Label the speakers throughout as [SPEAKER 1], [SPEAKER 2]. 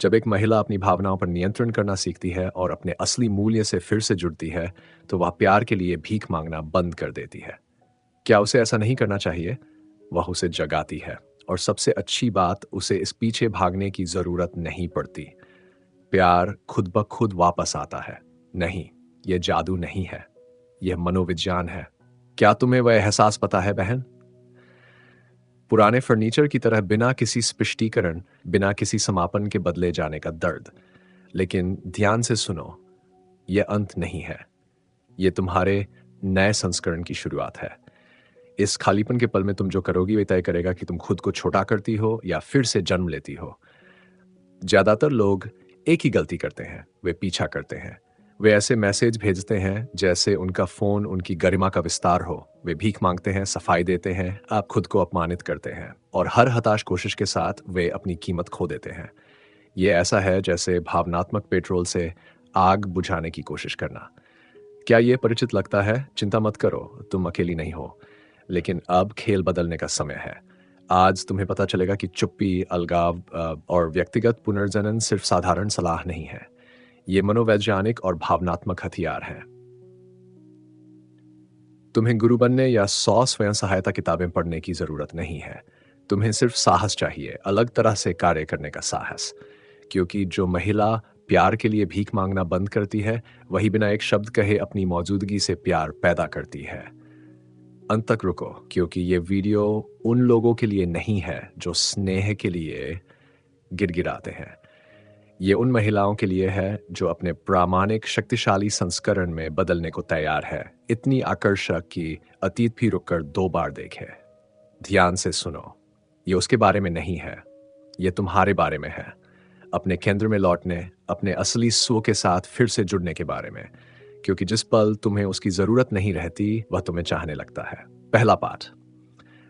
[SPEAKER 1] जब एक महिला अपनी भावनाओं पर नियंत्रण करना सीखती है और अपने असली मूल्य से फिर से जुड़ती है, तो वह प्यार के लिए भीख मांगना बंद कर देती है। क्या उसे ऐसा नहीं करना चाहिए? वह उसे जगाती है। और सबसे अच्छी बात, उसे इस पीछे भागने की जरूरत नहीं पड़ती। प्यार खुद ब खुद वापस आता है। नहीं, यह जादू नहीं है, यह मनोविज्ञान है। क्या तुम्हें वह एहसास पता है, बहन? पुराने फर्नीचर की तरह, बिना किसी स्पष्टीकरण, बिना किसी समापन के बदले जाने का दर्द। लेकिन ध्यान से सुनो, यह अंत नहीं है। यह तुम्हारे नए संस्करण की शुरुआत है। इस खालीपन के पल में तुम जो करोगी, वह तय करेगा कि तुम खुद को छोटा करती हो या फिर से जन्म लेती हो। ज्यादातर लोग एक ही गलती करते हैं, वे पीछा करते हैं। वे ऐसे मैसेज भेजते हैं जैसे उनका फोन उनकी गरिमा का विस्तार हो। वे भीख मांगते हैं, सफाई देते हैं, आप खुद को अपमानित करते हैं, और हर हताश कोशिश के साथ वे अपनी कीमत खो देते हैं। ये ऐसा है जैसे भावनात्मक पेट्रोल से आग बुझाने की कोशिश करना। क्या ये परिचित लगता है? चिंता मत करो, तुम अकेली नहीं हो। लेकिन अब खेल बदलने का समय है। आज तुम्हें पता चलेगा कि चुप्पी, अलगाव और व्यक्तिगत पुनर्जनन सिर्फ साधारण सलाह नहीं है। ये मनोवैज्ञानिक और भावनात्मक हथियार है। तुम्हें गुरु बनने या 100 स्वयं सहायता किताबें पढ़ने की जरूरत नहीं है। तुम्हें सिर्फ साहस चाहिए, अलग तरह से कार्य करने का साहस। क्योंकि जो महिला प्यार के लिए भीख मांगना बंद करती है, वही बिना एक शब्द कहे अपनी मौजूदगी से प्यार पैदा करती है। अंत तक रुको, क्योंकि ये वीडियो उन लोगों के लिए नहीं है जो स्नेह के लिए गिड़गिड़ाते हैं। ये उन महिलाओं के लिए है जो अपने प्रामाणिक, शक्तिशाली संस्करण में बदलने को तैयार है। इतनी आकर्षक कि अतीत भी रुककर 2 बार देखे। ध्यान से सुनो, ये उसके बारे में नहीं है, ये तुम्हारे बारे में है। अपने केंद्र में लौटने, अपने असली स्व के साथ फिर से जुड़ने के बारे में। क्योंकि जिस पल तुम्हें उसकी जरूरत नहीं रहती, वह तुम्हें चाहने लगता है। पहला पाठ,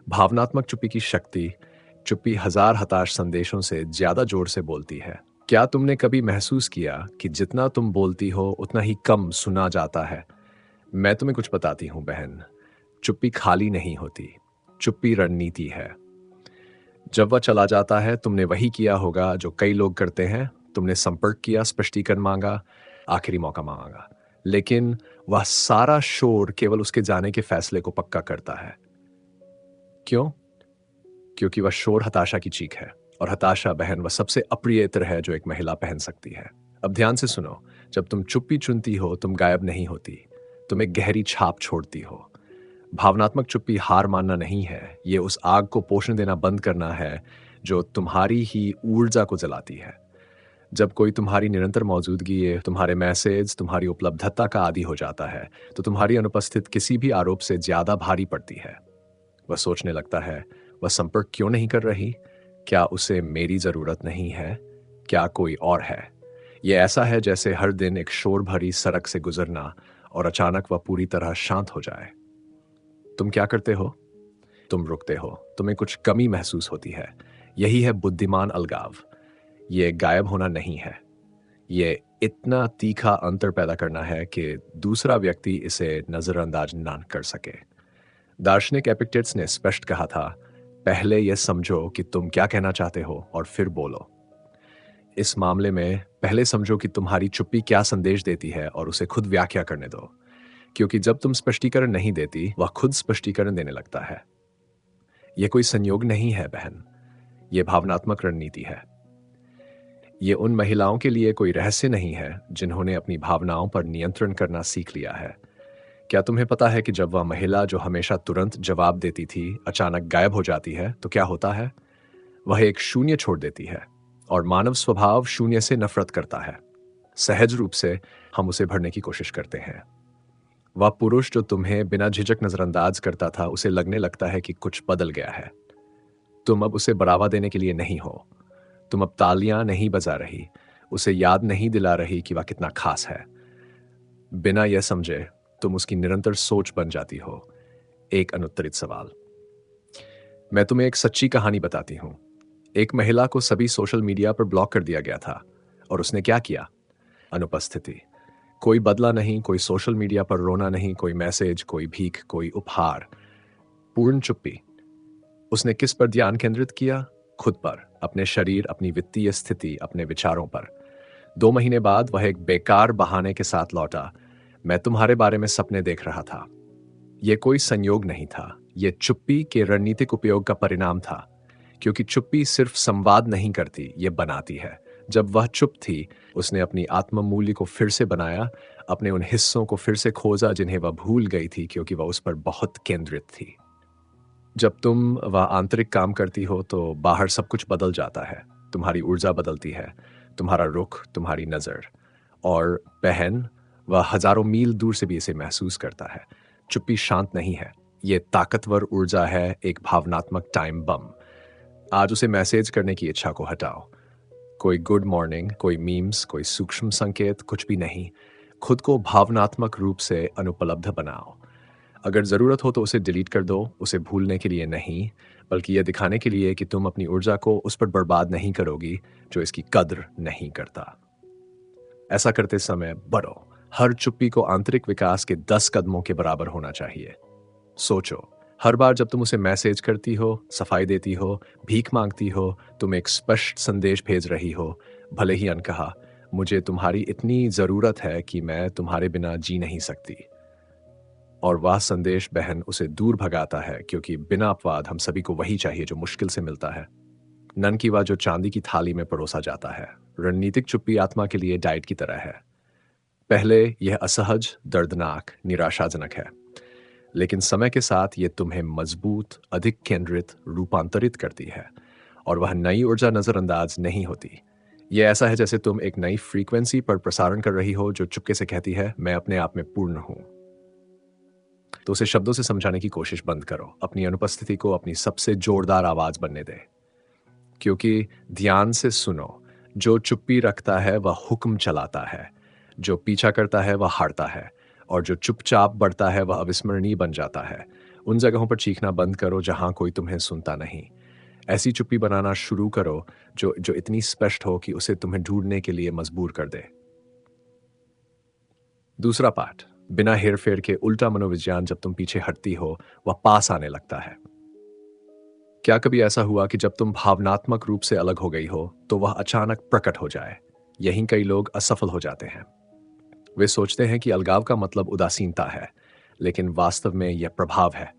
[SPEAKER 1] भावनात्मक चुप्पी की शक्ति। चुप्पी हजार हताश संदेशों से ज्यादा जोर से बोलती है। क्या तुमने कभी महसूस किया कि जितना तुम बोलती हो, उतना ही कम सुना जाता है? मैं तुम्हें कुछ बताती हूँ, बहन। चुप्पी खाली नहीं होती, चुप्पी रणनीति है। जब वह चला जाता है, तुमने वही किया होगा जो कई लोग करते हैं। तुमने संपर्क किया, स्पष्टीकरण मांगा, आखिरी मौका मांगा। लेकिन वह सारा शोर केवल उसके जाने के फैसले को पक्का करता है। क्यों? क्योंकि वह शोर हताशा की चीख है। और हताशा, बहन, वह सबसे अप्रिय इत्र है जो एक महिला पहन सकती है। अब ध्यान से सुनो, जब तुम चुप्पी चुनती हो, तुम गायब नहीं होती, तुम एक गहरी छाप छोड़ती हो। भावनात्मक चुप्पी हार मानना नहीं है, ये उस आग को पोषण देना बंद करना है जो तुम्हारी ही ऊर्जा को जलाती है। जब कोई तुम्हारी निरंतर मौजूदगी, ये तुम्हारे मैसेज, तुम्हारी उपलब्धता का आदी हो जाता है, तो तुम्हारी अनुपस्थित किसी भी आरोप से ज्यादा भारी पड़ती है। वह सोचने लगता है, वह संपर्क क्यों नहीं कर रही? क्या उसे मेरी जरूरत नहीं है? क्या कोई और है? यह ऐसा है जैसे हर दिन एक शोर भरी सड़क से गुजरना और अचानक वह पूरी तरह शांत हो जाए। तुम क्या करते हो? तुम रुकते हो। तुम्हें कुछ कमी महसूस होती है। यही है बुद्धिमान अलगाव। ये गायब होना नहीं है, ये इतना तीखा अंतर पैदा करना है कि दूसरा व्यक्ति इसे नजरअंदाज ना कर सके। दार्शनिक एपिक्टेट्स ने स्पष्ट कहा था, पहले यह समझो कि तुम क्या कहना चाहते हो और फिर बोलो। इस मामले में पहले समझो कि तुम्हारी चुप्पी क्या संदेश देती है और उसे खुद व्याख्या करने दो। क्योंकि जब तुम स्पष्टीकरण नहीं देती, वह खुद स्पष्टीकरण देने लगता है। यह कोई संयोग नहीं है, बहन, यह भावनात्मक रणनीति है। ये उन महिलाओं के लिए कोई रहस्य नहीं है जिन्होंने अपनी भावनाओं पर नियंत्रण करना सीख लिया है। क्या तुम्हें पता है कि जब वह महिला जो हमेशा तुरंत जवाब देती थी, अचानक गायब हो जाती है, तो क्या होता है? वह एक शून्य छोड़ देती है। और मानव स्वभाव शून्य से नफरत करता है। सहज रूप से हम उसे भरने की कोशिश करते हैं। वह पुरुष जो तुम्हें बिना झिझक नजरअंदाज करता था, उसे लगने लगता है कि कुछ बदल गया है। तुम अब उसे बढ़ावा देने के लिए नहीं हो। तुम अब तालियां नहीं बजा रही, उसे याद नहीं दिला रही कि वह कितना खास है। बिना यह समझे तुम उसकी निरंतर सोच बन जाती हो। एक अनुत्तरित सवाल। मैं तुम्हें एक सच्ची कहानी बताती हूँ। एक महिला को सभी सोशल मीडिया पर ब्लॉक कर दिया गया था। और उसने क्या किया? अनुपस्थिति। कोई बदला नहीं, कोई सोशल मीडिया पर रोना नहीं, कोई मैसेज, कोई भीख, कोई उपहार। पूर्ण चुप्पी। उसने किस पर ध्यान केंद्रित किया? खुद पर। अपने शरीर, अपनी वित्तीय स्थिति, अपने विचारों पर। 2 महीने बाद वह एक बेकार बहाने के साथ लौटा, मैं तुम्हारे बारे में सपने देख रहा था। ये कोई संयोग नहीं था, ये चुप्पी के रणनीतिक उपयोग का परिणाम था। क्योंकि चुप्पी सिर्फ संवाद नहीं करती, ये बनाती है। जब वह चुप थी, उसने अपनी आत्म मूल्य को फिर से बनाया, अपने उन हिस्सों को फिर से खोजा जिन्हें वह भूल गई थी क्योंकि वह उस पर बहुत केंद्रित थी। जब तुम वह आंतरिक काम करती हो तो बाहर सब कुछ बदल जाता है। तुम्हारी ऊर्जा बदलती है, तुम्हारा रुख, तुम्हारी नज़र। और बहन, वह हजारों मील दूर से भी इसे महसूस करता है। चुप्पी शांत नहीं है, ये ताकतवर ऊर्जा है, एक भावनात्मक टाइम बम। आज उसे मैसेज करने की इच्छा को हटाओ। कोई गुड मॉर्निंग, कोई मीम्स, कोई सूक्ष्म संकेत, कुछ भी नहीं। खुद को भावनात्मक रूप से अनुपलब्ध बनाओ। अगर ज़रूरत हो तो उसे डिलीट कर दो, उसे भूलने के लिए नहीं, बल्कि यह दिखाने के लिए कि तुम अपनी ऊर्जा को उस पर बर्बाद नहीं करोगी जो इसकी कद्र नहीं करता। ऐसा करते समय बढ़ो। हर चुप्पी को आंतरिक विकास के 10 कदमों के बराबर होना चाहिए। सोचो, हर बार जब तुम उसे मैसेज करती हो, सफाई देती हो, भीख मांगती हो, तुम एक स्पष्ट संदेश भेज रही हो, भले ही अनकहा, मुझे तुम्हारी इतनी ज़रूरत है कि मैं तुम्हारे बिना जी नहीं सकती। और वह संदेश बहन उसे दूर भगाता है क्योंकि बिना अपवाद हम सभी को वही चाहिए जो मुश्किल से मिलता है। नन की वह जो चांदी की थाली में परोसा जाता है। रणनीतिक चुप्पी आत्मा के लिए डाइट की तरह है। पहले यह असहज, दर्दनाक, निराशाजनक है, लेकिन समय के साथ यह तुम्हें मजबूत, अधिक केंद्रित, रूपांतरित करती है। और वह नई ऊर्जा नजरअंदाज नहीं होती। यह ऐसा है जैसे तुम एक नई फ्रीक्वेंसी पर प्रसारण कर रही हो जो चुपके से कहती है, मैं अपने आप में पूर्ण हूं। तो उसे शब्दों से समझाने की कोशिश बंद करो। अपनी अनुपस्थिति को अपनी सबसे जोरदार आवाज बनने दे। क्योंकि ध्यान से सुनो, जो चुप्पी रखता है वह हुक्म चलाता है, जो पीछा करता है वह हारता है, और जो चुपचाप बढ़ता है वह अविस्मरणीय बन जाता है। उन जगहों पर चीखना बंद करो जहां कोई तुम्हें सुनता नहीं। ऐसी चुप्पी बनाना शुरू करो जो जो इतनी स्पष्ट हो कि उसे तुम्हें ढूंढने के लिए मजबूर कर दे। दूसरा पाठ, बिना हेरफेर के उल्टा मनोविज्ञान। जब तुम पीछे हटती हो, वह पास आने लगता है। क्या कभी ऐसा हुआ कि जब तुम भावनात्मक रूप से अलग हो गई हो तो वह अचानक प्रकट हो जाए? यहीं कई लोग असफल हो जाते हैं। वे सोचते हैं कि अलगाव का मतलब उदासीनता है, लेकिन वास्तव में यह प्रभाव है।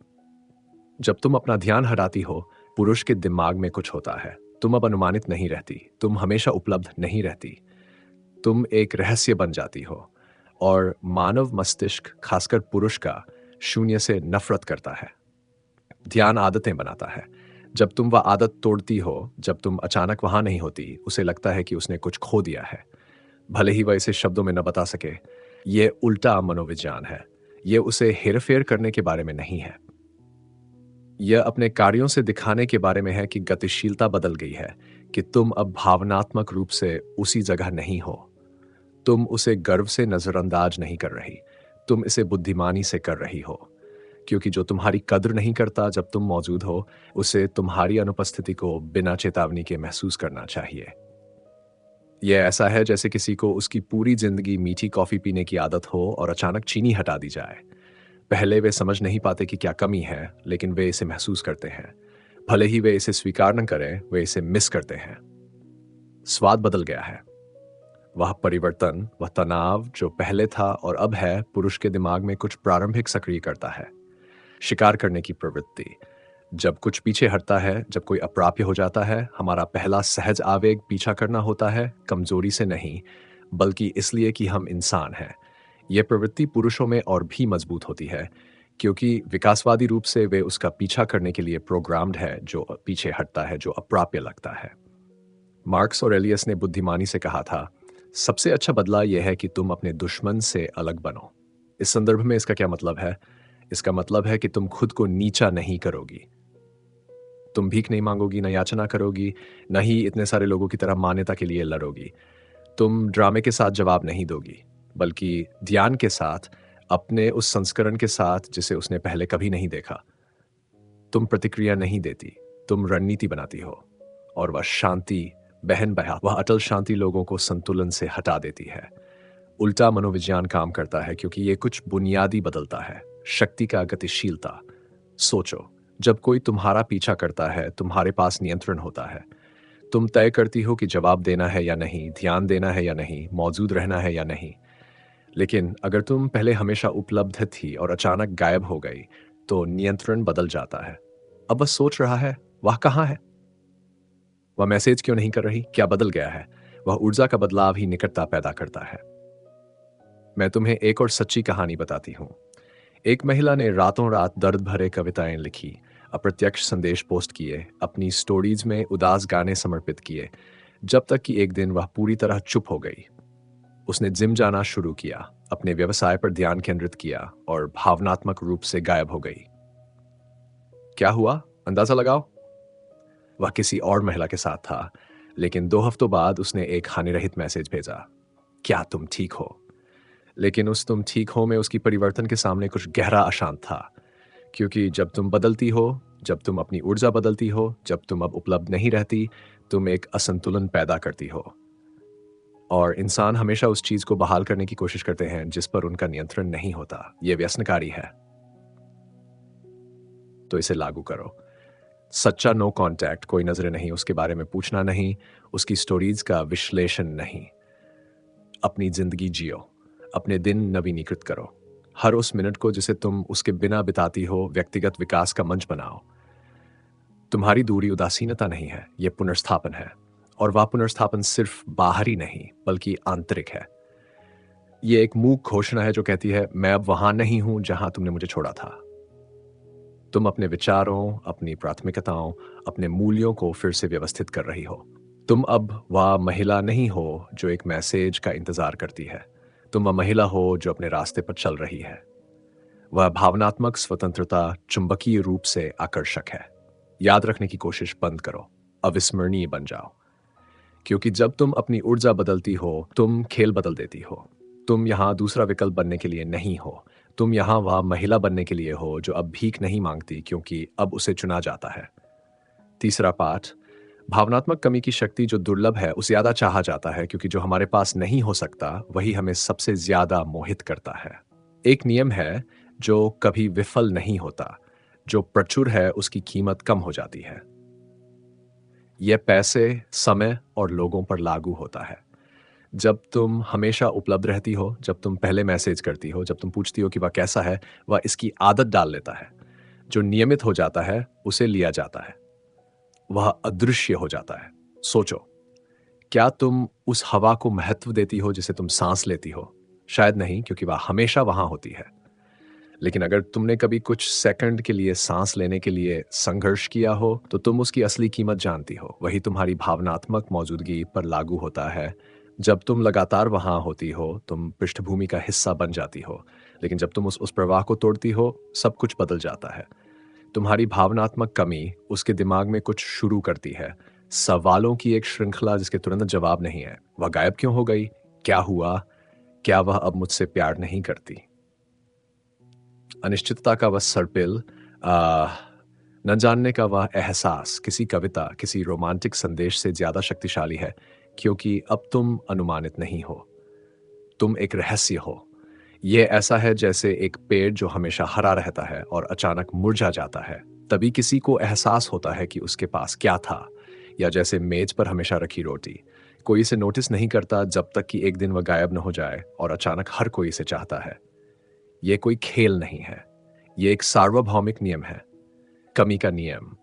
[SPEAKER 1] जब तुम अपना ध्यान हटाती हो, पुरुष के दिमाग में कुछ होता है। तुम अब अनुमानित नहीं रहती, तुम हमेशा उपलब्ध नहीं रहती, तुम एक रहस्य बन जाती हो। और मानव मस्तिष्क, खासकर पुरुष का, शून्य से नफरत करता है। ध्यान आदतें बनाता है। जब तुम वह आदत तोड़ती हो, जब तुम अचानक वहां नहीं होती, उसे लगता है कि उसने कुछ खो दिया है, भले ही वह इसे शब्दों में न बता सके। यह उल्टा मनोविज्ञान है। यह उसे हेरफेर करने के बारे में नहीं है। यह अपने कार्यों से दिखाने के बारे में है कि गतिशीलता बदल गई है, कि तुम अब भावनात्मक रूप से उसी जगह नहीं हो। तुम उसे गर्व से नजरअंदाज नहीं कर रही, तुम इसे बुद्धिमानी से कर रही हो। क्योंकि जो तुम्हारी कद्र नहीं करता जब तुम मौजूद हो, उसे तुम्हारी अनुपस्थिति को बिना चेतावनी के महसूस करना चाहिए। यह ऐसा है जैसे किसी को उसकी पूरी जिंदगी मीठी कॉफी पीने की आदत हो और अचानक चीनी हटा दी जाए। पहले वे समझ नहीं पाते कि क्या कमी है, लेकिन वे इसे महसूस करते हैं। भले ही वे इसे स्वीकार न करें, वे इसे मिस करते हैं। स्वाद बदल गया है। वह परिवर्तन, वह तनाव जो पहले था और अब है, पुरुष के दिमाग में कुछ प्रारंभिक सक्रिय करता है। शिकार करने की प्रवृत्ति। जब कुछ पीछे हटता है, जब कोई अप्राप्य हो जाता है, हमारा पहला सहज आवेग पीछा करना होता है, कमजोरी से नहीं, बल्कि इसलिए कि हम इंसान हैं। यह प्रवृत्ति पुरुषों में और भी मजबूत होती है, क्योंकि विकासवादी रूप से वे उसका पीछा करने के लिए प्रोग्राम्ड है, जो पीछे हटता है, जो अप्राप्य लगता है। मार्क्स और एलियस ने बुद्धिमानी से कहा था, सबसे अच्छा बदला यह है कि तुम अपने दुश्मन से अलग बनो। इस संदर्भ में इसका क्या मतलब है? इसका मतलब है कि तुम खुद को नीचा नहीं करोगी। तुम भीख नहीं मांगोगी, न याचना करोगी, न ही इतने सारे लोगों की तरह मान्यता के लिए लड़ोगी। तुम ड्रामे के साथ जवाब नहीं दोगी, बल्कि ध्यान के साथ, अपने उस संस्करण के साथ जिसे उसने पहले कभी नहीं देखा। तुम प्रतिक्रिया नहीं देती, तुम रणनीति बनाती हो। और वह शांति, बहन बहा, वह अटल शांति लोगों को संतुलन से हटा देती है। उल्टा मनोविज्ञान काम करता है क्योंकि ये कुछ बुनियादी बदलता है। शक्ति का गतिशीलता। सोचो, जब कोई तुम्हारा पीछा करता है, तुम्हारे पास नियंत्रण होता है। तुम तय करती हो कि जवाब देना है या नहीं, ध्यान देना है या नहीं, मौजूद रहना है या नहीं। लेकिन अगर तुम पहले हमेशा उपलब्ध थी और अचानक गायब हो गई, तो नियंत्रण बदल जाता है। अब बस सोच रहा है, वह कहाँ है? वह मैसेज क्यों नहीं कर रही? क्या बदल गया है? वह ऊर्जा का बदलाव ही निकटता पैदा करता है। मैं तुम्हें एक और सच्ची कहानी बताती हूँ। एक महिला ने रातों रात दर्द भरे कविताएं लिखी, अप्रत्यक्ष संदेश पोस्ट किए, अपनी स्टोरीज में उदास गाने समर्पित किए, जब तक कि एक दिन वह पूरी तरह चुप हो गई। उसने जिम जाना शुरू किया, अपने व्यवसाय पर ध्यान केंद्रित किया और भावनात्मक रूप से गायब हो गई। क्या हुआ? अंदाजा लगाओ। वह किसी और महिला के साथ था, लेकिन 2 हफ्तों बाद उसने एक हानिरहित मैसेज भेजा, क्या तुम ठीक हो? लेकिन उस तुम ठीक हो में उसकी परिवर्तन के सामने कुछ गहरा अशांत था। क्योंकि जब तुम बदलती हो, जब तुम अपनी ऊर्जा बदलती हो, जब तुम अब उपलब्ध नहीं रहती, तुम एक असंतुलन पैदा करती हो। और इंसान हमेशा उस चीज को बहाल करने की कोशिश करते हैं जिस पर उनका नियंत्रण नहीं होता। यह व्यसनकारी है। तो इसे लागू करो। सच्चा नो कांटेक्ट, कोई नजरें नहीं, उसके बारे में पूछना नहीं, उसकी स्टोरीज का विश्लेषण नहीं। अपनी जिंदगी जियो, अपने दिन नवीनीकृत करो। हर उस मिनट को जिसे तुम उसके बिना बिताती हो, व्यक्तिगत विकास का मंच बनाओ। तुम्हारी दूरी उदासीनता नहीं है, यह पुनर्स्थापन है। और वह पुनर्स्थापन सिर्फ बाहरी नहीं, बल्कि आंतरिक है। ये एक मूक घोषणा है जो कहती है, मैं अब वहां नहीं हूं जहां तुमने मुझे छोड़ा था। तुम अपने विचारों, अपनी प्राथमिकताओं, अपने मूल्यों को फिर से व्यवस्थित कर रही हो। तुम अब वह महिला नहीं हो जो एक मैसेज का इंतजार करती है। तुम वह महिला हो जो अपने रास्ते पर चल रही है। वह भावनात्मक स्वतंत्रता चुंबकीय रूप से आकर्षक है। याद रखने की कोशिश बंद करो, अविस्मरणीय बन जाओ। क्योंकि जब तुम अपनी ऊर्जा बदलती हो, तुम खेल बदल देती हो। तुम यहां दूसरा विकल्प बनने के लिए नहीं हो। तुम यहां वह महिला बनने के लिए हो जो अब भीख नहीं मांगती, क्योंकि अब उसे चुना जाता है। तीसरा पाठ, भावनात्मक कमी की शक्ति जो दुर्लभ है उसे ज्यादा चाहा जाता है, क्योंकि जो हमारे पास नहीं हो सकता वही हमें सबसे ज्यादा मोहित करता है। एक नियम है जो कभी विफल नहीं होता, जो प्रचुर है उसकी कीमत कम हो जाती है। यह पैसे, समय और लोगों पर लागू होता है। जब तुम हमेशा उपलब्ध रहती हो, जब तुम पहले मैसेज करती हो, जब तुम पूछती हो कि वह कैसा है, वह इसकी आदत डाल लेता है। जो नियमित हो जाता है उसे लिया जाता है। वह अदृश्य हो जाता है। सोचो, क्या तुम उस हवा को महत्व देती हो जिसे तुम सांस लेती हो? शायद नहीं, क्योंकि वह हमेशा वहां होती है। लेकिन अगर तुमने कभी कुछ सेकंड के लिए सांस लेने के लिए संघर्ष किया हो, तो तुम उसकी असली कीमत जानती हो। वही तुम्हारी भावनात्मक मौजूदगी पर लागू होता है। जब तुम लगातार वहां होती हो, तुम पृष्ठभूमि का हिस्सा बन जाती हो। लेकिन जब तुम उस प्रवाह को तोड़ती हो, सब कुछ बदल जाता है। तुम्हारी भावनात्मक कमी उसके दिमाग में कुछ शुरू करती है। सवालों की एक श्रृंखला जिसके तुरंत जवाब नहीं है। वह गायब क्यों हो गई? क्या हुआ? क्या वह अब मुझसे प्यार नहीं करती? अनिश्चितता का वह सर्पिल, आ, न जानने का वह एहसास किसी कविता, किसी रोमांटिक संदेश से ज्यादा शक्तिशाली है, क्योंकि अब तुम अनुमानित नहीं हो। तुम एक रहस्य हो। यह ऐसा है जैसे एक पेड़ जो हमेशा हरा रहता है और अचानक मुरझा जाता है। तभी किसी को एहसास होता है कि उसके पास क्या था। या जैसे मेज पर हमेशा रखी रोटी, कोई इसे नोटिस नहीं करता जब तक कि एक दिन वह गायब न हो जाए और अचानक हर कोई इसे चाहता है। यह कोई खेल नहीं है, यह एक सार्वभौमिक नियम है। कमी का नियम।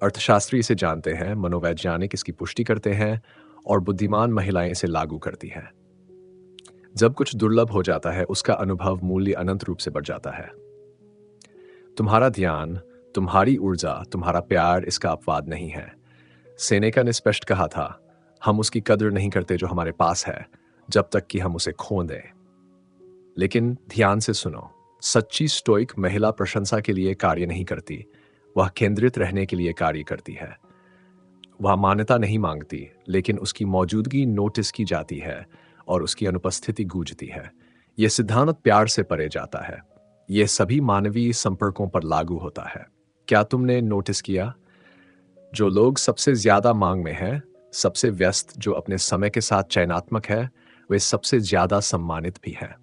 [SPEAKER 1] अर्थशास्त्री इसे जानते हैं, मनोवैज्ञानिक इसकी पुष्टि करते हैं और बुद्धिमान महिलाएं इसे लागू करती हैं। जब कुछ दुर्लभ हो जाता है, उसका अनुभव मूल्य अनंत रूप से बढ़ जाता है। तुम्हारा ध्यान, तुम्हारी ऊर्जा, तुम्हारा प्यार इसका अपवाद नहीं है। सेनेका ने स्पष्ट कहा था, हम उसकी कद्र नहीं करते जो हमारे पास है, जब तक कि हम उसे खो दें। लेकिन ध्यान से सुनो, सच्ची स्टोइक महिला प्रशंसा के लिए कार्य नहीं करती, वह केंद्रित रहने के लिए कार्य करती है। वह मान्यता नहीं मांगती, लेकिन उसकी मौजूदगी नोटिस की जाती है और उसकी अनुपस्थिति गूंजती है। यह सिद्धांत प्यार से परे जाता है। यह सभी मानवीय संपर्कों पर लागू होता है। क्या तुमने नोटिस किया, जो लोग सबसे ज्यादा मांग में हैं, सबसे व्यस्त, जो अपने समय के साथ चयनात्मक है, वे सबसे ज्यादा सम्मानित भी हैं।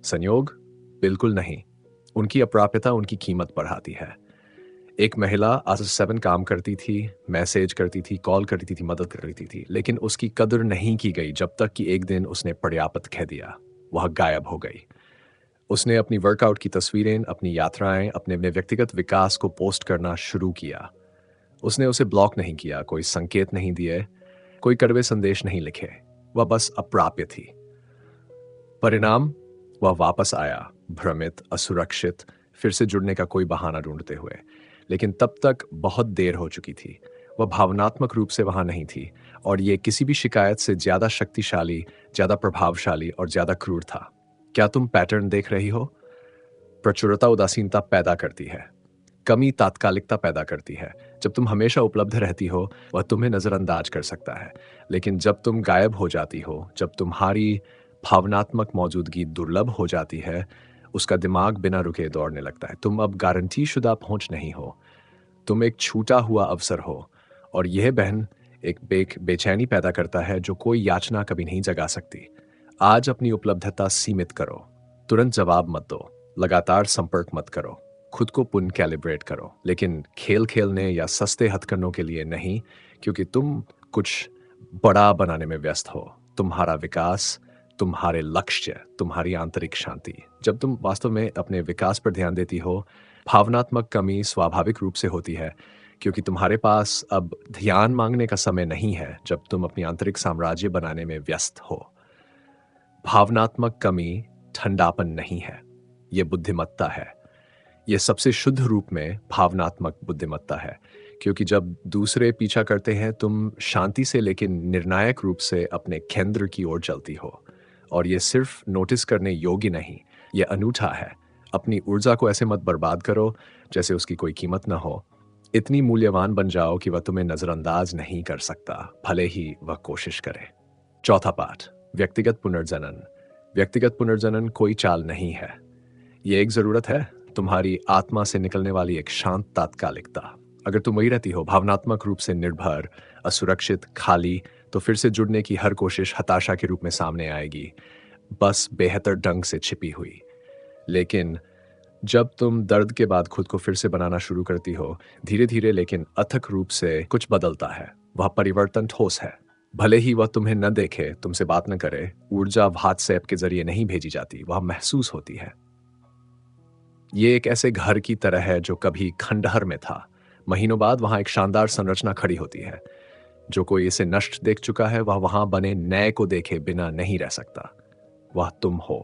[SPEAKER 1] संयोग? बिल्कुल नहीं। उनकी अप्राप्यता उनकी कीमत बढ़ाती है। एक महिला आज 7 काम करती थी, मैसेज करती थी, कॉल करती थी, मदद करती थी, लेकिन उसकी कदर नहीं की गई जब तक कि एक दिन उसने पर्याप्त कह दिया। वह गायब हो गई। उसने अपनी वर्कआउट की तस्वीरें, अपनी यात्राएँ, अपने व्यक्तिगत विकास को पोस्ट करना शुरू किया। उसने उसे ब्लॉक नहीं किया, कोई संकेत नहीं दिए, कोई कड़वे संदेश नहीं लिखे। वह बस अप्राप्य थी। परिणाम, वह वापस आया, भ्रमित, असुरक्षित, फिर से जुड़ने का कोई बहाना ढूंढते हुए। लेकिन तब तक बहुत देर हो चुकी थी। वह भावनात्मक रूप से वहां नहीं थी, और ये किसी भी शिकायत से ज्यादा शक्तिशाली, ज्यादा प्रभावशाली और ज्यादा क्रूर था। क्या तुम पैटर्न देख रही हो? प्रचुरता उदासीनता पैदा करती है। कमी तात्कालिकता पैदा करती है। जब तुम हमेशा उपलब्ध रहती हो, वह तुम्हें नज़रअंदाज कर सकता है। लेकिन जब तुम गायब हो जाती हो, जब तुम्हारी भावनात्मक मौजूदगी दुर्लभ हो जाती है, उसका दिमाग बिना रुके दौड़ने लगता है। तुम अब गारंटी शुदा पहुँच नहीं हो, तुम एक छूटा हुआ अवसर हो। और यह बहन एक बेचैनी पैदा करता है जो कोई याचना कभी नहीं जगा सकती। आज अपनी उपलब्धता सीमित करो। तुरंत जवाब मत दो, लगातार संपर्क मत करो, खुद को पुनः कैलिब्रेट करो, लेकिन खेल खेलने या सस्ते हथकंडों के लिए नहीं, क्योंकि तुम कुछ बड़ा बनाने में व्यस्त हो। तुम्हारा विकास, तुम्हारे लक्ष्य, तुम्हारी आंतरिक शांति। जब तुम वास्तव में अपने विकास पर ध्यान देती हो, भावनात्मक कमी स्वाभाविक रूप से होती है, क्योंकि तुम्हारे पास अब ध्यान मांगने का समय नहीं है जब तुम अपनी आंतरिक साम्राज्य बनाने में व्यस्त हो। भावनात्मक कमी ठंडापन नहीं है, ये बुद्धिमत्ता है। ये सबसे शुद्ध रूप में भावनात्मक बुद्धिमत्ता है, क्योंकि जब दूसरे पीछा करते हैं, तुम शांति से लेकिन निर्णायक रूप से अपने केंद्र की ओर चलती हो। और ये सिर्फ नोटिस करने योग्य नहीं, ये अनूठा है। अपनी ऊर्जा को ऐसे मत बर्बाद करो जैसे उसकी कोई कीमत ना हो। इतनी मूल्यवान बन जाओ कि वह तुम्हें नजरअंदाज नहीं कर सकता, भले ही वह कोशिश करे। चौथा पाठ, व्यक्तिगत पुनर्जनन। व्यक्तिगत पुनर्जनन कोई चाल नहीं है, ये एक जरूरत है, तुम्हारी आत्मा से निकलने वाली एक शांत तात्कालिकता। अगर तुम वही रहती हो, भावनात्मक रूप से निर्भर, असुरक्षित, खाली, तो फिर से जुड़ने की हर कोशिश हताशा के रूप में सामने आएगी, बस बेहतर ढंग से छिपी हुई। लेकिन जब तुम दर्द के बाद खुद को फिर से बनाना शुरू करती हो, धीरे धीरे लेकिन अथक रूप से कुछ बदलता है। वह परिवर्तन ठोस है। भले ही वह तुम्हें न देखे, तुमसे बात न करे, ऊर्जा व्हाट्सएप के जरिए नहीं भेजी जाती, वह महसूस होती है। ये एक ऐसे घर की तरह है जो कभी खंडहर में था। महीनों बाद वहां एक शानदार संरचना खड़ी होती है। जो कोई इसे नष्ट देख चुका है, वह वहां बने नए को देखे बिना नहीं रह सकता। वह तुम हो,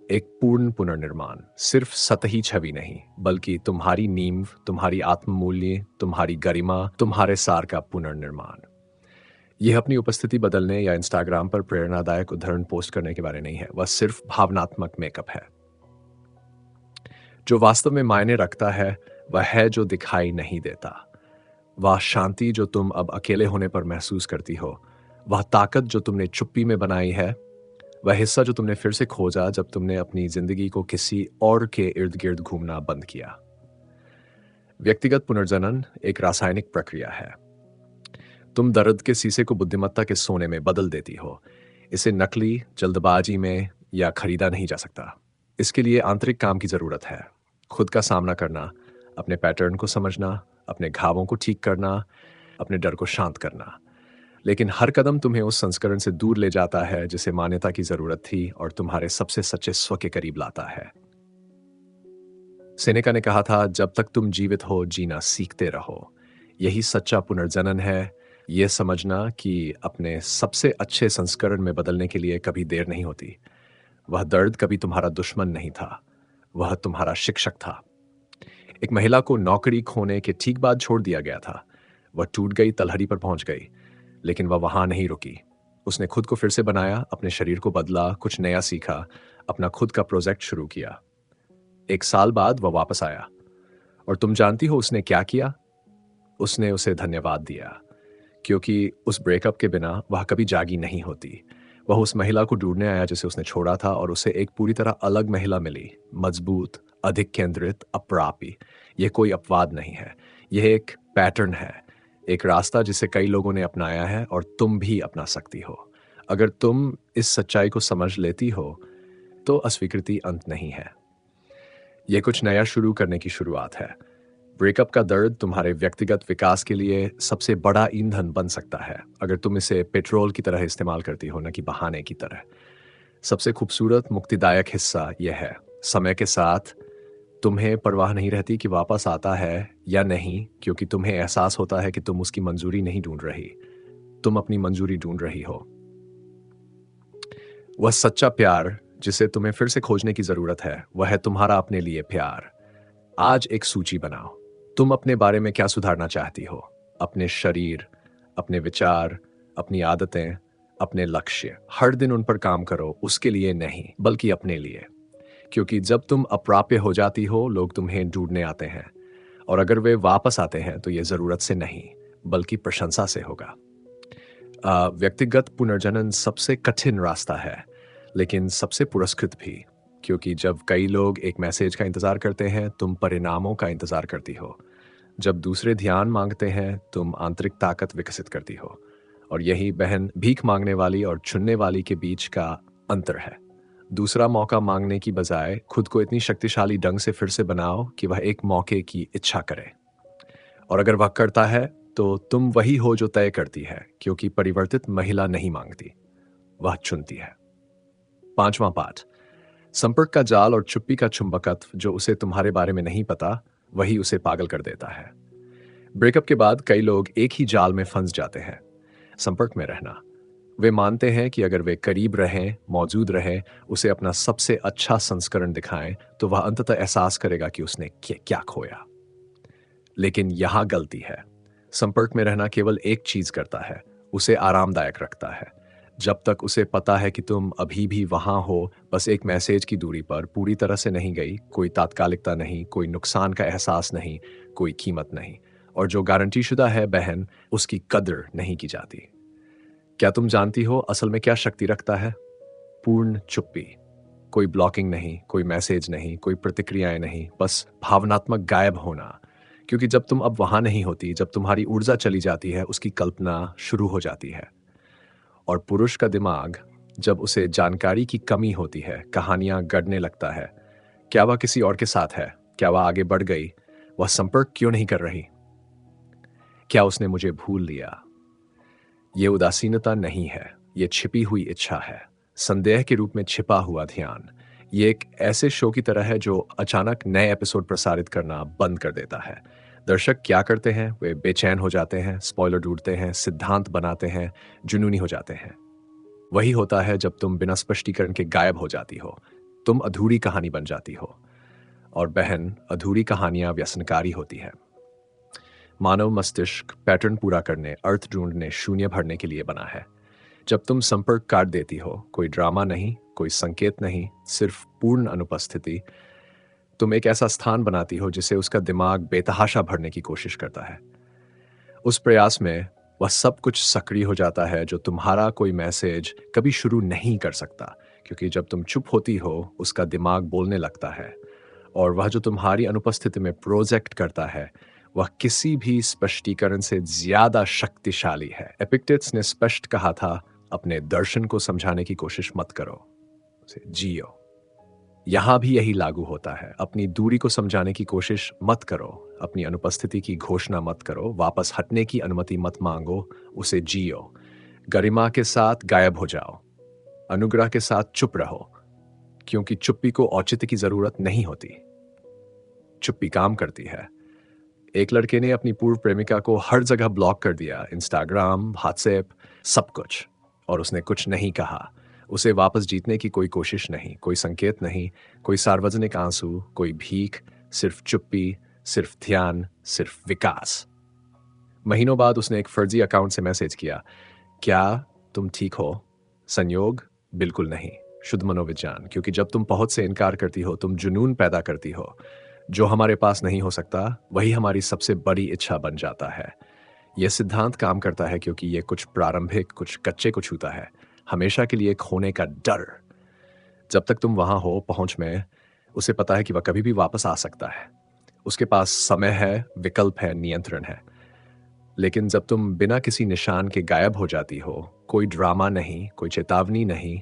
[SPEAKER 1] एक पूर्ण पुनर्निर्माण, सिर्फ सतही छवि नहीं, बल्कि तुम्हारी नींव, तुम्हारी आत्ममूल्य, तुम्हारी गरिमा, तुम्हारे सार का पुनर्निर्माण। यह अपनी उपस्थिति बदलने या इंस्टाग्राम पर प्रेरणादायक उदाहरण पोस्ट करने के बारे नहीं है, वह सिर्फ भावनात्मक मेकअप है। जो वास्तव में मायने रखता है, वह है जो दिखाई नहीं देता। वह शांति जो तुम अब अकेले होने पर महसूस करती हो, वह ताकत जो तुमने चुप्पी में बनाई है, वह हिस्सा जो तुमने फिर से खोजा जब तुमने अपनी जिंदगी को किसी और के इर्द गिर्द घूमना बंद किया। व्यक्तिगत पुनर्जनन एक रासायनिक प्रक्रिया है। तुम दर्द के शीशे को बुद्धिमत्ता के सोने में बदल देती हो। इसे नकली, जल्दबाजी में या खरीदा नहीं जा सकता। इसके लिए आंतरिक काम की जरूरत है। खुद का सामना करना, अपने पैटर्न को समझना, अपने घावों को ठीक करना, अपने डर को शांत करना। लेकिन हर कदम तुम्हें उस संस्करण से दूर ले जाता है जिसे मान्यता की जरूरत थी, और तुम्हारे सबसे सच्चे स्व के करीब लाता है। सेनेका ने कहा था, जब तक तुम जीवित हो, जीना सीखते रहो। यही सच्चा पुनर्जनन है। यह समझना कि अपने सबसे अच्छे संस्करण में बदलने के लिए कभी देर नहीं होती। वह दर्द कभी तुम्हारा दुश्मन नहीं था, वह तुम्हारा शिक्षक था। एक महिला को नौकरी खोने के ठीक बाद छोड़ दिया गया था। वह टूट गई, तलहटी पर पहुंच गई, लेकिन वह वहां नहीं रुकी। उसने खुद को फिर से बनाया, अपने शरीर को बदला, कुछ नया सीखा, अपना खुद का प्रोजेक्ट शुरू किया। 1 साल बाद वह वापस आया, और तुम जानती हो उसने क्या किया? उसने उसे धन्यवाद दिया, क्योंकि उस ब्रेकअप के बिना वह कभी जागी नहीं होती। वह उस महिला को ढूंढने आया जिसे उसने छोड़ा था, और उसे एक पूरी तरह अलग महिला मिली, मजबूत, अधिक केंद्रित, अप्रापी। यह कोई अपवाद नहीं है, यह एक पैटर्न है, एक रास्ता जिसे कई लोगों ने अपनाया है, और तुम भी अपना सकती हो। अगर तुम इस सच्चाई को समझ लेती हो, तो अस्वीकृति अंत नहीं है, यह कुछ नया शुरू करने की शुरुआत है। ब्रेकअप का दर्द तुम्हारे व्यक्तिगत विकास के लिए सबसे बड़ा ईंधन बन सकता है, अगर तुम इसे पेट्रोल की तरह इस्तेमाल करती हो, न कि बहाने की तरह। सबसे खूबसूरत मुक्तिदायक हिस्सा यह है, समय के साथ तुम्हें परवाह नहीं रहती कि वापस आता है या नहीं, क्योंकि तुम्हें एहसास होता है कि तुम उसकी मंजूरी नहीं ढूंढ रही, तुम अपनी मंजूरी ढूंढ रही हो। वह सच्चा प्यार जिसे तुम्हें फिर से खोजने की जरूरत है, वह है तुम्हारा अपने लिए प्यार। आज एक सूची बनाओ। तुम अपने बारे में क्या सुधारना चाहती हो? अपने शरीर, अपने विचार, अपनी आदतें, अपने लक्ष्य। हर दिन उन पर काम करो, उसके लिए नहीं, बल्कि अपने लिए। क्योंकि जब तुम अप्राप्य हो जाती हो, लोग तुम्हें ढूंढने आते हैं। और अगर वे वापस आते हैं, तो यह जरूरत से नहीं, बल्कि प्रशंसा से होगा। व्यक्तिगत पुनर्जनन सबसे कठिन रास्ता है, लेकिन सबसे पुरस्कृत भी। क्योंकि जब कई लोग एक मैसेज का इंतजार करते हैं, तुम परिणामों का इंतजार करती हो। जब दूसरे ध्यान मांगते हैं, तुम आंतरिक ताकत विकसित करती हो। और यही बहन भीख मांगने वाली और चुनने वाली के बीच का अंतर है। दूसरा मौका मांगने की बजाय खुद को इतनी शक्तिशाली ढंग से फिर से बनाओ कि वह एक मौके की इच्छा करे। और अगर वह करता है, तो तुम वही हो जो तय करती है, क्योंकि परिवर्तित महिला नहीं मांगती, वह चुनती है। पांचवां पाठ, संपर्क का जाल और चुप्पी का चुंबकत्व जो उसे तुम्हारे बारे में नहीं पता, वही उसे पागल कर देता है। ब्रेकअप के बाद कई लोग एक ही जाल में फंस जाते हैं, संपर्क में रहना। वे मानते हैं कि अगर वे करीब रहें, मौजूद रहें, उसे अपना सबसे अच्छा संस्करण दिखाएं, तो वह अंततः एहसास करेगा कि उसने क्या खोया। लेकिन यहां गलती है। संपर्क में रहना केवल एक चीज करता है, उसे आरामदायक रखता है। जब तक उसे पता है कि तुम अभी भी वहां हो, बस एक मैसेज की दूरी पर, पूरी तरह से नहीं गई, कोई तात्कालिकता नहीं, कोई नुकसान का एहसास नहीं, कोई कीमत नहीं। और जो गारंटी शुदा है बहन, उसकी कद्र नहीं की जाती। क्या तुम जानती हो असल में क्या शक्ति रखता है? पूर्ण चुप्पी। कोई ब्लॉकिंग नहीं, कोई मैसेज नहीं, कोई प्रतिक्रियाएं नहीं, बस भावनात्मक गायब होना। क्योंकि जब तुम अब वहां नहीं होती, जब तुम्हारी ऊर्जा चली जाती है, उसकी कल्पना शुरू हो जाती है। और पुरुष का दिमाग, जब उसे जानकारी की कमी होती है, कहानियां गढ़ने लगता है। क्या वह किसी और के साथ है? क्या वह आगे बढ़ गई? वह संपर्क क्यों नहीं कर रही? क्या उसने मुझे भूल लिया? यह उदासीनता नहीं है, यह छिपी हुई इच्छा है, संदेह के रूप में छिपा हुआ ध्यान। ये एक ऐसे शो की तरह है जो अचानक नए एपिसोड प्रसारित करना बंद कर देता है। दर्शक क्या करते हैं? वे बेचैन हो जाते हैं, स्पॉइलर ढूंढते हैं, सिद्धांत बनाते हैं, जुनूनी हो जाते हैं। वही होता है जब तुम बिना स्पष्टीकरण के गायब हो जाती हो। तुम अधूरी कहानी बन जाती हो। और बहन, अधूरी कहानियां व्यसनकारी होती है। मानव मस्तिष्क पैटर्न पूरा करने, अर्थ ढूंढने, शून्य भरने के लिए बना है। जब तुम संपर्क काट देती हो, कोई ड्रामा नहीं, कोई संकेत नहीं, सिर्फ पूर्ण अनुपस्थिति, तुम एक ऐसा स्थान बनाती हो जिसे उसका दिमाग बेतहाशा भरने की कोशिश करता है। उस प्रयास में वह सब कुछ सक्रिय हो जाता है जो तुम्हारा कोई मैसेज कभी शुरू नहीं कर सकता, क्योंकि जब तुम चुप होती हो, उसका दिमाग बोलने लगता है। और वह जो तुम्हारी अनुपस्थिति में प्रोजेक्ट करता है, वह किसी भी स्पष्टीकरण से ज्यादा शक्तिशाली है। एपिक्टेट्स ने स्पष्ट कहा था, अपने दर्शन को समझाने की कोशिश मत करो, उसे जियो। यहां भी यही लागू होता है। अपनी दूरी को समझाने की कोशिश मत करो, अपनी अनुपस्थिति की घोषणा मत करो, वापस हटने की अनुमति मत मांगो, उसे जियो। गरिमा के साथ गायब हो जाओ, अनुग्रह के साथ चुप रहो, क्योंकि चुप्पी को औचित्य की जरूरत नहीं होती, चुप्पी काम करती है। एक लड़के ने अपनी पूर्व प्रेमिका को हर जगह ब्लॉक कर दिया, इंस्टाग्राम, व्हाट्सएप, सब कुछ, और उसने कुछ नहीं कहा। उसे वापस जीतने की कोई कोशिश नहीं, कोई संकेत नहीं, कोई सार्वजनिक आंसू, कोई भीख, सिर्फ चुप्पी, सिर्फ ध्यान, सिर्फ विकास। महीनों बाद उसने एक फर्जी अकाउंट से मैसेज किया, क्या तुम ठीक हो? संयोग? बिल्कुल नहीं। शुद्ध मनोविज्ञान। क्योंकि जब तुम पहुंच से इनकार करती हो, तुम जुनून पैदा करती हो। जो हमारे पास नहीं हो सकता, वही हमारी सबसे बड़ी इच्छा बन जाता है। यह सिद्धांत काम करता है क्योंकि यह कुछ प्रारंभिक, कुछ कच्चे को छूता है। हमेशा के लिए खोने का डर। जब तक तुम वहां हो पहुंच में, उसे पता है कि वह कभी भी वापस आ सकता है। उसके पास समय है, विकल्प है, नियंत्रण है। लेकिन जब तुम बिना किसी निशान के गायब हो जाती हो, कोई ड्रामा नहीं, कोई चेतावनी नहीं,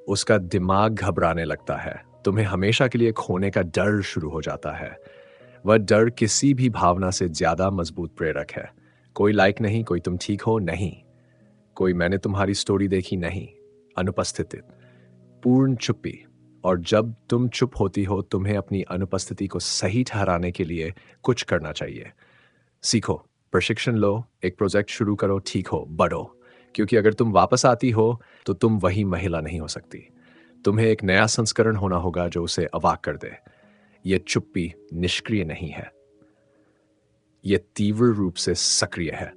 [SPEAKER 1] उसका दिमाग घबराने लगता है। तुम्हें हमेशा के लिए खोने का डर शुरू हो जाता है। वह डर किसी भी भावना से ज्यादा मजबूत प्रेरक है। कोई लाइक नहीं, कोई तुम ठीक हो नहीं, कोई मैंने तुम्हारी स्टोरी देखी नहीं। अनुपस्थिति, पूर्ण चुप्पी। और जब तुम चुप होती हो, तुम्हें अपनी अनुपस्थिति को सही ठहराने के लिए कुछ करना चाहिए। सीखो, प्रशिक्षण लो, एक प्रोजेक्ट शुरू करो, ठीक हो, बढ़ो। क्योंकि अगर तुम वापस आती हो, तो तुम वही महिला नहीं हो सकती। तुम्हें एक नया संस्करण होना होगा जो उसे अवाक कर दे। यह चुप्पी निष्क्रिय नहीं है, यह तीव्र रूप से सक्रिय है।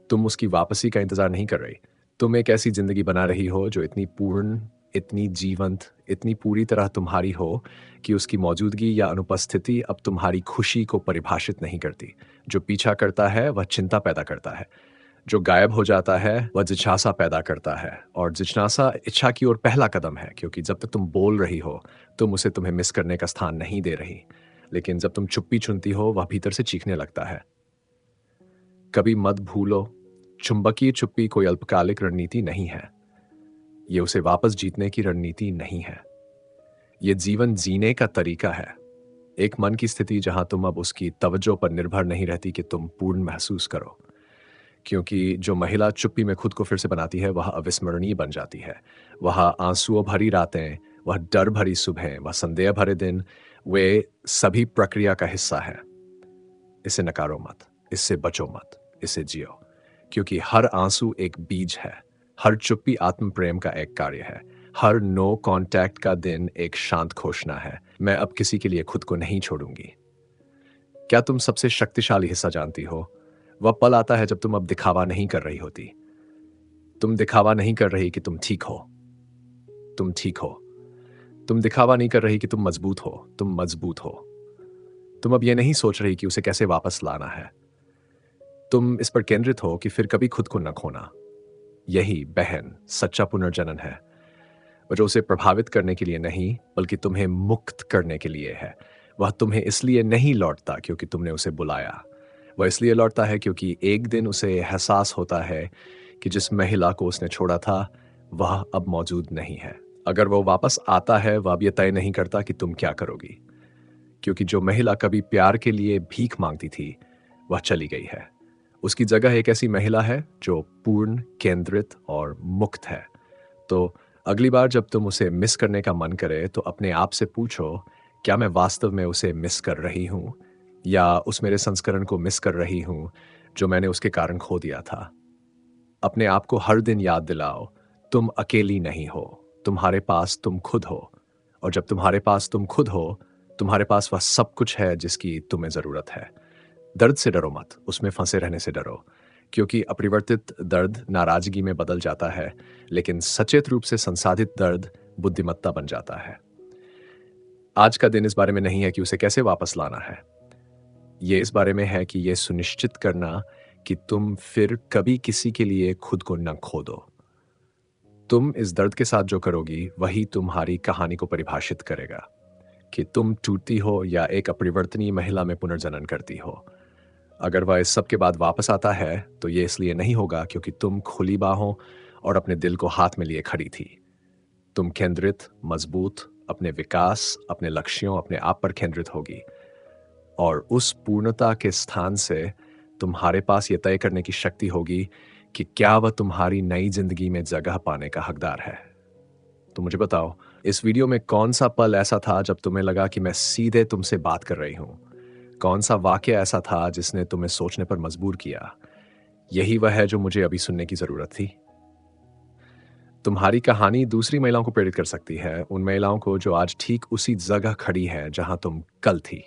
[SPEAKER 1] तुम उसकी वापसी का इंतजार नहीं कर रही। तुम एक ऐसी जिंदगी बना रही हो जो इतनी पूर्ण, इतनी जीवंत, इतनी पूरी तरह तुम्हारी हो कि उसकी मौजूदगी या अनुपस्थिति अब तुम्हारी खुशी को परिभाषित नहीं करती। जो पीछा करता है वह चिंता पैदा करता है, जो गायब हो जाता है वह जिज्ञासा पैदा करता है, और जिज्ञासा इच्छा की ओर पहला कदम है, क्योंकि जब तक तुम बोल रही हो तुम उसे तुम्हें मिस करने का स्थान नहीं दे रही। लेकिन जब तुम चुप्पी चुनती हो, वह भीतर से चीखने लगता है। कभी मत भूलो, चुंबकीय चुप्पी कोई अल्पकालिक रणनीति नहीं है। ये उसे वापस जीतने की रणनीति नहीं है। ये जीवन जीने का तरीका है। एक मन की स्थिति जहां तुम अब उसकी तवज्जो पर निर्भर नहीं रहती कि तुम पूर्ण महसूस करो। क्योंकि जो महिला चुप्पी में खुद को फिर से बनाती है, वह अविस्मरणीय बन जाती है। वह आंसुओं भरी रातें, वह डर भरी सुबहें, वह संदेह भरे दिन, वे सभी प्रक्रिया का हिस्सा है। इसे नकारो मत, इससे बचो मत, इसे जियो। क्योंकि हर आंसू एक बीज है, हर चुप्पी आत्म प्रेम का एक कार्य है, हर नो कांटेक्ट का दिन एक शांत घोषणा है, मैं अब किसी के लिए खुद को नहीं छोड़ूंगी। क्या तुम सबसे शक्तिशाली हिस्सा जानती हो? वह पल आता है जब तुम अब दिखावा नहीं कर रही होती। तुम दिखावा नहीं कर रही कि तुम ठीक हो, तुम ठीक हो। तुम दिखावा नहीं कर रही कि तुम मजबूत हो, तुम मजबूत हो। तुम अब यह नहीं सोच रही कि उसे कैसे वापस लाना है। तुम इस पर केंद्रित हो कि फिर कभी खुद को न खोना। यही बहन सच्चा पुनर्जनन है, और जो उसे प्रभावित करने के लिए नहीं, बल्कि तुम्हें मुक्त करने के लिए है। वह तुम्हें इसलिए नहीं लौटता क्योंकि तुमने उसे बुलाया। वह इसलिए लौटता है क्योंकि एक दिन उसे एहसास होता है कि जिस महिला को उसने छोड़ा था, वह अब मौजूद नहीं है। अगर वो वापस आता है, वह अब यह तय नहीं करता कि तुम क्या करोगी। क्योंकि जो महिला कभी प्यार के लिए भीख मांगती थी, वह चली गई है। उसकी जगह एक ऐसी महिला है जो पूर्ण, केंद्रित और मुक्त है। तो अगली बार जब तुम उसे मिस करने का मन करे, तो अपने आप से पूछो, क्या मैं वास्तव में उसे मिस कर रही हूं, या उस मेरे संस्करण को मिस कर रही हूं जो मैंने उसके कारण खो दिया था। अपने आप को हर दिन याद दिलाओ, तुम अकेली नहीं हो, तुम्हारे पास तुम खुद हो। और जब तुम्हारे पास तुम खुद हो, तुम्हारे पास वह सब कुछ है जिसकी तुम्हें जरूरत है। दर्द से डरो मत, उसमें फंसे रहने से डरो। क्योंकि अपरिवर्तित दर्द नाराजगी में बदल जाता है, लेकिन सचेत रूप से संसाधित दर्द बुद्धिमत्ता बन जाता है। आज का दिन इस बारे में नहीं है कि उसे कैसे वापस लाना है। ये इस बारे में है कि यह सुनिश्चित करना कि तुम फिर कभी किसी के लिए खुद को न खो दो। तुम इस दर्द के साथ जो करोगी, वही तुम्हारी कहानी को परिभाषित करेगा कि तुम टूटती हो या एक अपरिवर्तनीय महिला में पुनर्जनन करती हो। अगर वह इस सब के बाद वापस आता है, तो ये इसलिए नहीं होगा क्योंकि तुम खुली बाहों और अपने दिल को हाथ में लिए खड़ी थी। तुम केंद्रित, मजबूत, अपने विकास, अपने लक्ष्यों, अपने आप पर केंद्रित होगी। और उस पूर्णता के स्थान से तुम्हारे पास यह तय करने की शक्ति होगी कि क्या वह तुम्हारी नई जिंदगी में जगह पाने का हकदार है। तो मुझे बताओ, इस वीडियो में कौन सा पल ऐसा था जब तुम्हें लगा कि मैं सीधे तुमसे बात कर रही हूं? कौन सा वाक्य ऐसा था जिसने तुम्हें सोचने पर मजबूर किया? यही वह है जो मुझे अभी सुनने की जरूरत थी। तुम्हारी कहानी दूसरी महिलाओं को प्रेरित कर सकती है, उन महिलाओं को जो आज ठीक उसी जगह खड़ी है जहां तुम कल थी।